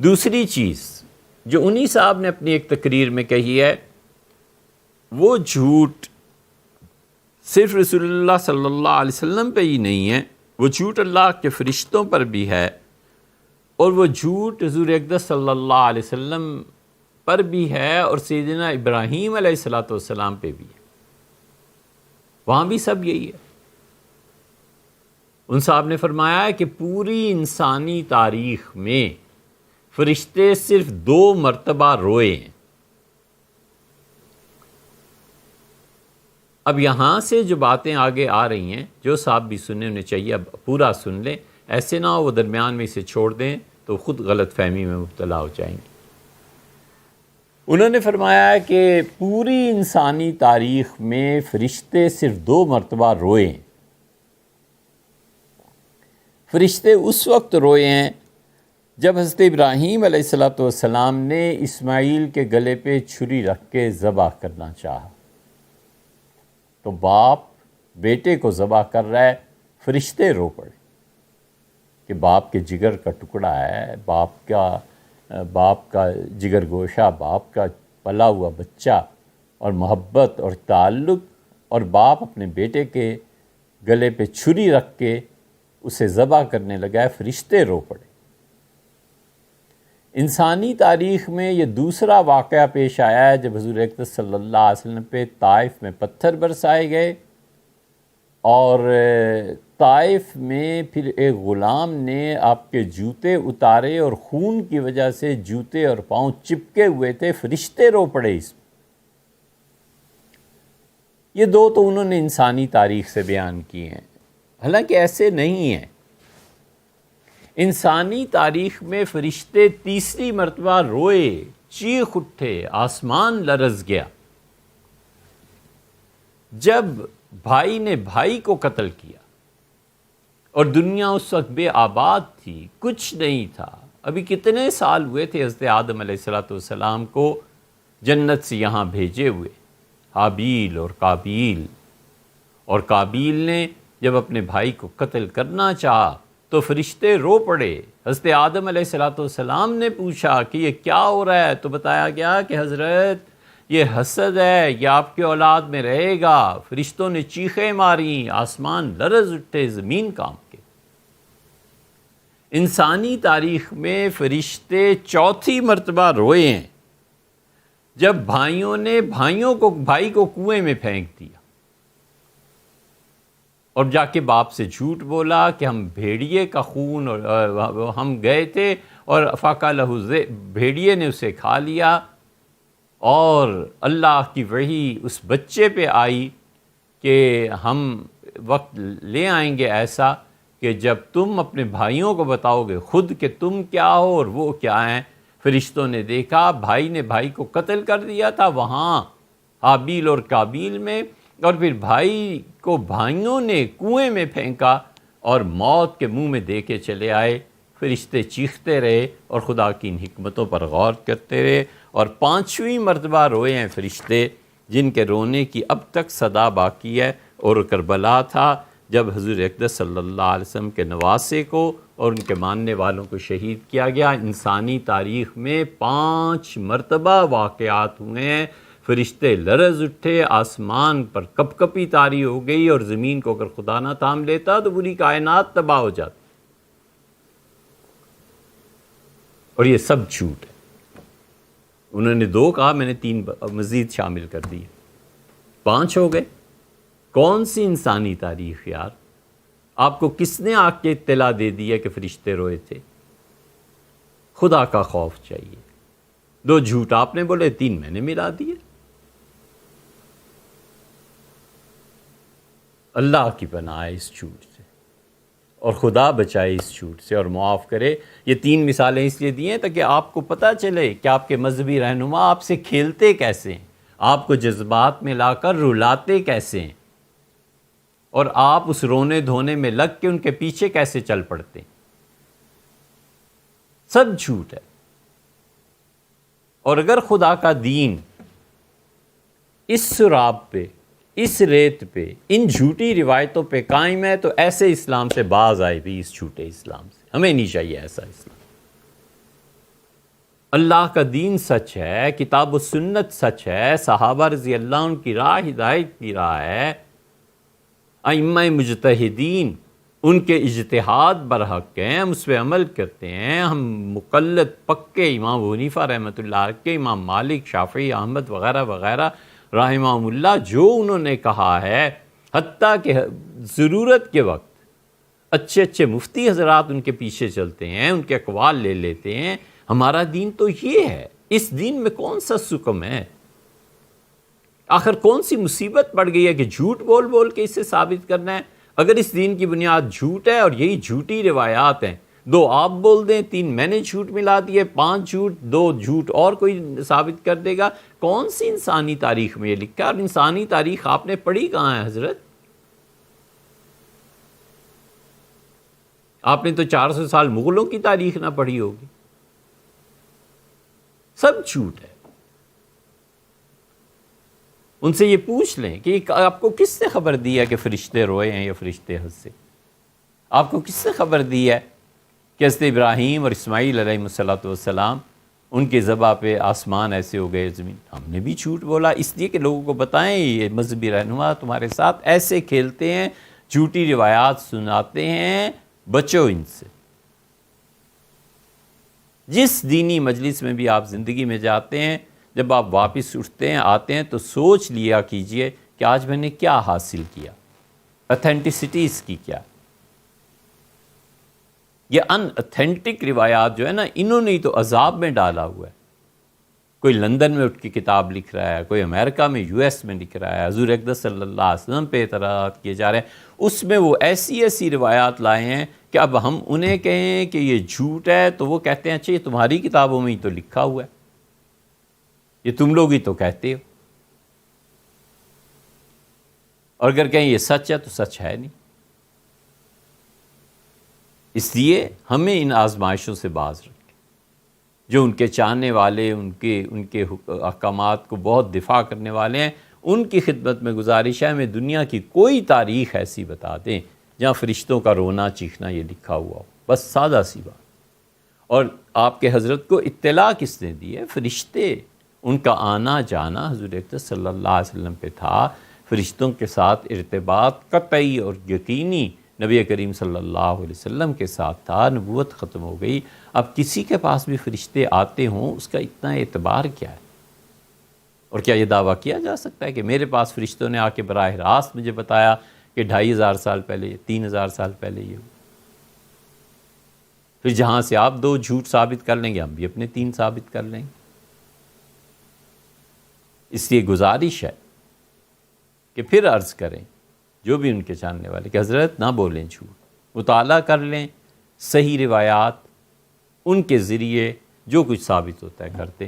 دوسری چیز جو انہی صاحب نے اپنی ایک تقریر میں کہی ہے، وہ جھوٹ صرف رسول اللہ صلی اللہ علیہ وسلم پہ ہی نہیں ہے، وہ جھوٹ اللہ کے فرشتوں پر بھی ہے، اور وہ جھوٹ حضور اقدس صلی اللہ علیہ وسلم پر بھی ہے، اور سیدنا ابراہیم علیہ السلام پہ بھی ہے۔ وہاں بھی سب یہی ہے۔ ان صاحب نے فرمایا ہے کہ پوری انسانی تاریخ میں فرشتے صرف 2 مرتبہ روئے ہیں۔ اب یہاں سے جو باتیں آگے آ رہی ہیں، جو صاحب بھی سننے انہیں چاہیے اب پورا سن لیں، ایسے نہ ہو وہ درمیان میں اسے چھوڑ دیں تو خود غلط فہمی میں مبتلا ہو جائیں گے۔ انہوں نے فرمایا ہے کہ پوری انسانی تاریخ میں فرشتے صرف 2 مرتبہ روئے ہیں۔ فرشتے اس وقت روئے ہیں جب حضرت ابراہیم علیہ السلام نے اسماعیل کے گلے پہ چھری رکھ کے ذبح کرنا چاہا، تو باپ بیٹے کو ذبح کر رہا ہے، فرشتے رو پڑے کہ باپ کے جگر کا ٹکڑا ہے، باپ کا جگر گوشہ، باپ کا پلا ہوا بچہ، اور محبت اور تعلق، اور باپ اپنے بیٹے کے گلے پہ چھری رکھ کے اسے ذبح کرنے لگا ہے، فرشتے رو پڑے۔ انسانی تاریخ میں یہ دوسرا واقعہ پیش آیا ہے جب حضور اقدس صلی اللہ علیہ وسلم پہ طائف میں پتھر برسائے گئے، اور طائف میں پھر ایک غلام نے آپ کے جوتے اتارے، اور خون کی وجہ سے جوتے اور پاؤں چپکے ہوئے تھے، فرشتے رو پڑے اس میں۔ یہ 2 تو انہوں نے انسانی تاریخ سے بیان کیے ہیں، حالانکہ ایسے نہیں ہیں۔ انسانی تاریخ میں فرشتے تیسری مرتبہ روئے، چیخ اٹھے، آسمان لرز گیا جب بھائی نے بھائی کو قتل کیا، اور دنیا اس وقت بے آباد تھی، کچھ نہیں تھا۔ ابھی کتنے سال ہوئے تھے حضرت آدم علیہ السلام کو جنت سے یہاں بھیجے ہوئے، حابیل اور قابیل نے جب اپنے بھائی کو قتل کرنا چاہا تو فرشتے رو پڑے۔ حضرت آدم علیہ السلام نے پوچھا کہ یہ کیا ہو رہا ہے، تو بتایا گیا کہ حضرت یہ حسد ہے، یہ آپ کے اولاد میں رہے گا۔ فرشتوں نے چیخیں ماری، آسمان لرز اٹھے، زمین کانپ کے۔ انسانی تاریخ میں فرشتے چوتھی مرتبہ روئے ہیں جب بھائیوں نے بھائی کو کنویں میں پھینک دیا، اور جا کے باپ سے جھوٹ بولا کہ ہم بھیڑیے کا خون، اور ہم گئے تھے اور فَأَكَلَهُ الذِّئْبُ، بھیڑیے نے اسے کھا لیا، اور اللہ کی وحی اس بچے پہ آئی کہ ہم وقت لے آئیں گے ایسا کہ جب تم اپنے بھائیوں کو بتاؤ گے خود کہ تم کیا ہو اور وہ کیا ہیں۔ فرشتوں نے دیکھا بھائی نے بھائی کو قتل کر دیا تھا وہاں حابیل اور قابیل میں، اور پھر بھائی کو بھائیوں نے کنویں میں پھینکا اور موت کے منہ میں دے کے چلے آئے۔ فرشتے چیختے رہے اور خدا کی ان حکمتوں پر غور کرتے رہے، اور 5ویں مرتبہ روئے ہیں فرشتے، جن کے رونے کی اب تک صدا باقی ہے۔ اور کربلا تھا جب حضور اقدس صلی اللہ علیہ وسلم کے نواسے کو اور ان کے ماننے والوں کو شہید کیا گیا۔ انسانی تاریخ میں 5 مرتبہ واقعات ہوئے ہیں، فرشتے لرز اٹھے، آسمان پر کپ کپی طاری ہو گئی، اور زمین کو اگر خدا نہ تھام لیتا تو پوری کائنات تباہ ہو جاتی۔ اور یہ سب جھوٹ ہے۔ انہوں نے 2 کہا، میں نے 3 مزید شامل کر دیے، 5 ہو گئے۔ کون سی انسانی تاریخ یار؟ آپ کو کس نے آ کے اطلاع دے دی ہے کہ فرشتے روئے تھے؟ خدا کا خوف چاہیے۔ 2 جھوٹ آپ نے بولے، 3 میں نے ملا دیے۔ اللہ کی پناہ ہے اس جھوٹ سے، اور خدا بچائے اس جھوٹ سے اور معاف کرے۔ یہ 3 مثالیں اس لیے دی ہیں تاکہ آپ کو پتہ چلے کہ آپ کے مذہبی رہنما آپ سے کھیلتے کیسے ہیں، آپ کو جذبات میں لا کر رلاتے کیسے ہیں، اور آپ اس رونے دھونے میں لگ کے ان کے پیچھے کیسے چل پڑتے ہیں۔ سب جھوٹ ہے۔ اور اگر خدا کا دین اس سراب پہ، اس ریت پہ، ان جھوٹی روایتوں پہ قائم ہے تو ایسے اسلام سے باز آئے بھی، اس جھوٹے اسلام سے۔ ہمیں نہیں چاہیے ایسا اسلام۔ اللہ کا دین سچ ہے، کتاب و سنت سچ ہے، صحابہ رضی اللہ عنہ کی راہ ہدایت کی راہ ہے، ائمہ مجتہدین ان کے اجتہاد برحق ہیں، ہم اس پہ عمل کرتے ہیں، ہم مقلد پکے امام ابو حنیفہ رحمۃ اللہ کے، امام مالک، شافعی، احمد وغیرہ وغیرہ رحمہم اللہ، جو انہوں نے کہا ہے، حتیٰ کہ ضرورت کے وقت اچھے اچھے مفتی حضرات ان کے پیچھے چلتے ہیں، ان کے اقوال لے لیتے ہیں۔ ہمارا دین تو یہ ہے، اس دین میں کون سا سکم ہے؟ آخر کون سی مصیبت پڑ گئی ہے کہ جھوٹ بول بول کے اسے ثابت کرنا ہے؟ اگر اس دین کی بنیاد جھوٹ ہے اور یہی جھوٹی روایات ہیں، 2 آپ بول دیں، 3 میں نے جھوٹ ملا دیے، 5 جھوٹ، 2 جھوٹ اور کوئی ثابت کر دے گا، کون سی انسانی تاریخ میں یہ لکھا ہے؟ اور انسانی تاریخ آپ نے پڑھی کہاں ہے حضرت؟ آپ نے تو 400 سال مغلوں کی تاریخ نہ پڑھی ہوگی، سب جھوٹ ہے۔ ان سے یہ پوچھ لیں کہ آپ کو کس نے خبر دی ہے کہ فرشتے روئے ہیں یا فرشتے ہنسے؟ آپ کو کس نے خبر دی ہے کہ حضرت ابراہیم اور اسماعیل علیہ السلام ان کے ذبح پہ آسمان ایسے ہو گئے، زمین؟ ہم نے بھی جھوٹ بولا، اس لیے کہ لوگوں کو بتائیں یہ مذہبی رہنما تمہارے ساتھ ایسے کھیلتے ہیں، جھوٹی روایات سناتے ہیں، بچو ان سے۔ جس دینی مجلس میں بھی آپ زندگی میں جاتے ہیں، جب آپ واپس اٹھتے ہیں، آتے ہیں، تو سوچ لیا کیجئے کہ آج میں نے کیا حاصل کیا، اتھینٹسٹی اس کی کیا۔ یہ ان اتھینٹک روایات جو ہے نا، انہوں نے ہی تو عذاب میں ڈالا ہوا ہے۔ کوئی لندن میں اٹھ کے کتاب لکھ رہا ہے، کوئی امریکہ میں یو ایس میں لکھ رہا ہے، حضور اقدس صلی اللہ علیہ وسلم پہ اعتراضات کیے جا رہے ہیں، اس میں وہ ایسی ایسی روایات لائے ہیں کہ اب ہم انہیں کہیں کہ یہ جھوٹ ہے تو وہ کہتے ہیں اچھا یہ تمہاری کتابوں میں ہی تو لکھا ہوا ہے، یہ تم لوگ ہی تو کہتے ہو، اور اگر کہیں یہ سچ ہے تو سچ ہے نہیں۔ اس لیے ہمیں ان آزمائشوں سے باز رکھیں۔ جو ان کے چاہنے والے، ان کے احکامات کو بہت دفاع کرنے والے ہیں، ان کی خدمت میں گزارش ہے ہمیں دنیا کی کوئی تاریخ ایسی بتا دیں جہاں فرشتوں کا رونا چیخنا یہ لکھا ہوا ہو، بس سادہ سی بات۔ اور آپ کے حضرت کو اطلاع کس نے دی ہے؟ فرشتے، ان کا آنا جانا حضور اقدس صلی اللہ علیہ وسلم پہ تھا، فرشتوں کے ساتھ ارتباط قطعی اور یقینی نبی کریم صلی اللہ علیہ وسلم کے ساتھ تھا، نبوت ختم ہو گئی۔ اب کسی کے پاس بھی فرشتے آتے ہوں، اس کا اتنا اعتبار کیا ہے؟ اور کیا یہ دعویٰ کیا جا سکتا ہے کہ میرے پاس فرشتوں نے آ کے براہ راست مجھے بتایا کہ 2500 سال پہلے، 3000 سال پہلے یہ ہوا؟ پھر جہاں سے آپ 2 جھوٹ ثابت کر لیں گے، ہم بھی اپنے 3 ثابت کر لیں گے۔ اس لیے گزارش ہے کہ پھر عرض کریں جو بھی ان کے چاہنے والے کہ حضرت نہ بولیں جھوٹ، مطالعہ کر لیں صحیح روایات، ان کے ذریعے جو کچھ ثابت ہوتا ہے کرتے